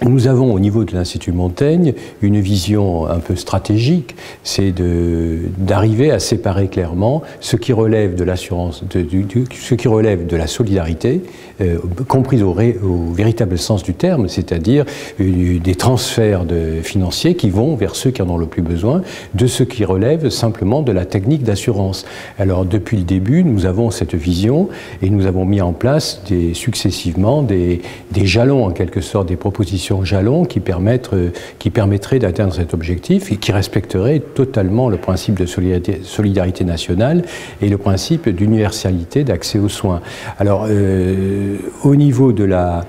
Nous avons au niveau de l'Institut Montaigne une vision un peu stratégique, c'est d'arriver à séparer clairement ce qui relève de l'assurance, ce qui relève de la solidarité, comprise au véritable sens du terme, c'est-à-dire des transferts financiers qui vont vers ceux qui en ont le plus besoin, de ce qui relève simplement de la technique d'assurance. Alors depuis le début, nous avons cette vision et nous avons mis en place successivement des jalons en quelque sorte, des propositions jalons qui permettraient d'atteindre cet objectif et qui respecteraient totalement le principe de solidarité nationale et le principe d'universalité d'accès aux soins. Alors, au niveau de la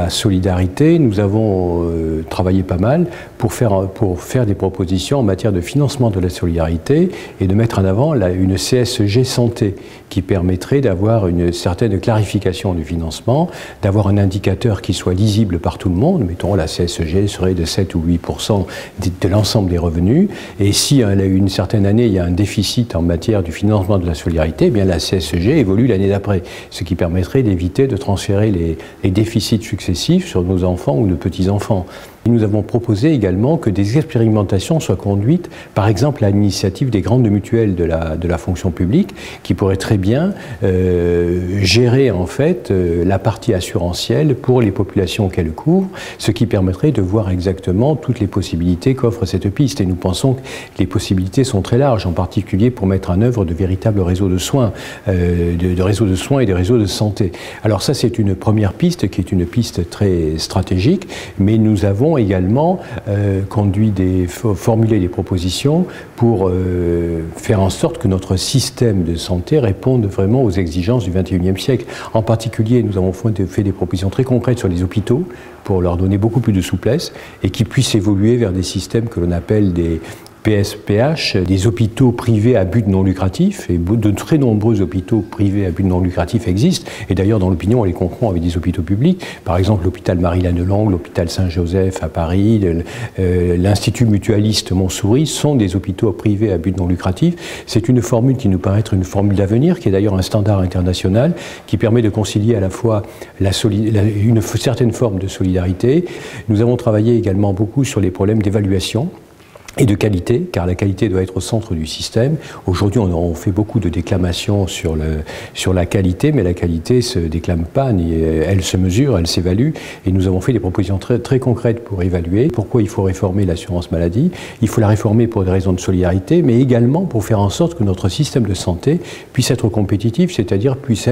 solidarité, nous avons travaillé pas mal pour faire des propositions en matière de financement de la solidarité et de mettre en avant une CSG santé qui permettrait d'avoir une certaine clarification du financement, d'avoir un indicateur qui soit lisible par tout le monde. Mettons, la CSG serait de 7 ou 8% de l'ensemble des revenus. Et si une certaine année, il y a un déficit en matière du financement de la solidarité, eh bien la CSG évolue l'année d'après, ce qui permettrait d'éviter de transférer les déficits successifs sur nos enfants ou nos petits-enfants. Et nous avons proposé également que des expérimentations soient conduites, par exemple à l'initiative des grandes mutuelles de la fonction publique, qui pourraient très bien gérer en fait la partie assurantielle pour les populations qu'elles couvrent, ce qui permettrait de voir exactement toutes les possibilités qu'offre cette piste. Et nous pensons que les possibilités sont très larges, en particulier pour mettre en œuvre de véritables réseaux de soins, de réseaux de soins et des réseaux de santé. Alors ça, c'est une première piste qui est une piste très stratégique, mais nous avons également formulé des propositions pour faire en sorte que notre système de santé réponde vraiment aux exigences du XXIe siècle. En particulier, nous avons fait des propositions très concrètes sur les hôpitaux pour leur donner beaucoup plus de souplesse et qu'ils puissent évoluer vers des systèmes que l'on appelle des PSPH, des hôpitaux privés à but non lucratif, et de très nombreux hôpitaux privés à but non lucratif existent, et d'ailleurs dans l'opinion on les confond avec des hôpitaux publics, par exemple l'hôpital Marie-Lannelongue, l'hôpital Saint-Joseph à Paris, l'Institut Mutualiste Montsouris sont des hôpitaux privés à but non lucratif. C'est une formule qui nous paraît être une formule d'avenir, qui est d'ailleurs un standard international, qui permet de concilier à la fois une certaine forme de solidarité. Nous avons travaillé également beaucoup sur les problèmes d'évaluation et de qualité, car la qualité doit être au centre du système. Aujourd'hui, on fait beaucoup de déclamations sur la qualité, mais la qualité ne se déclame pas, elle se mesure, elle s'évalue, et nous avons fait des propositions très, très concrètes pour évaluer pourquoi il faut réformer l'assurance maladie. Il faut la réformer pour des raisons de solidarité, mais également pour faire en sorte que notre système de santé puisse être compétitif, c'est-à-dire puisse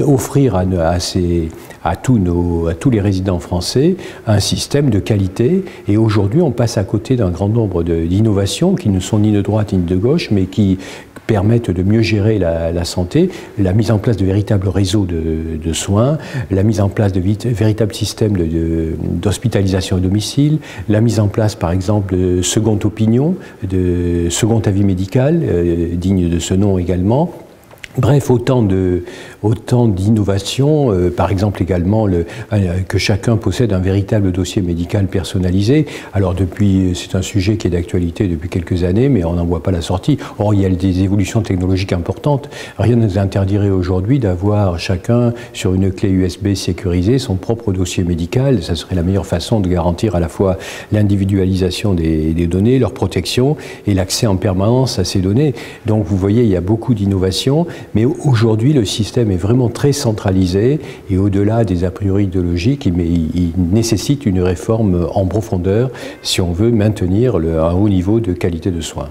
offrir à tous les résidents français un système de qualité. Et aujourd'hui, on passe à côté d'un grand nombre d'innovations qui ne sont ni de droite ni de gauche, mais qui permettent de mieux gérer la santé, la mise en place de véritables réseaux de soins, la mise en place de véritables systèmes d'hospitalisation à domicile, la mise en place par exemple de seconde opinion, de second avis médical, digne de ce nom également. Bref, autant d'innovations, par exemple également que chacun possède un véritable dossier médical personnalisé. Alors c'est un sujet qui est d'actualité depuis quelques années, mais on n'en voit pas la sortie. Or, il y a des évolutions technologiques importantes. Rien ne nous interdirait aujourd'hui d'avoir chacun sur une clé USB sécurisée son propre dossier médical. Ça serait la meilleure façon de garantir à la fois l'individualisation des données, leur protection et l'accès en permanence à ces données. Donc vous voyez, il y a beaucoup d'innovations. Mais aujourd'hui, le système est vraiment très centralisé et au-delà des a priori idéologiques, il nécessite une réforme en profondeur si on veut maintenir un haut niveau de qualité de soins.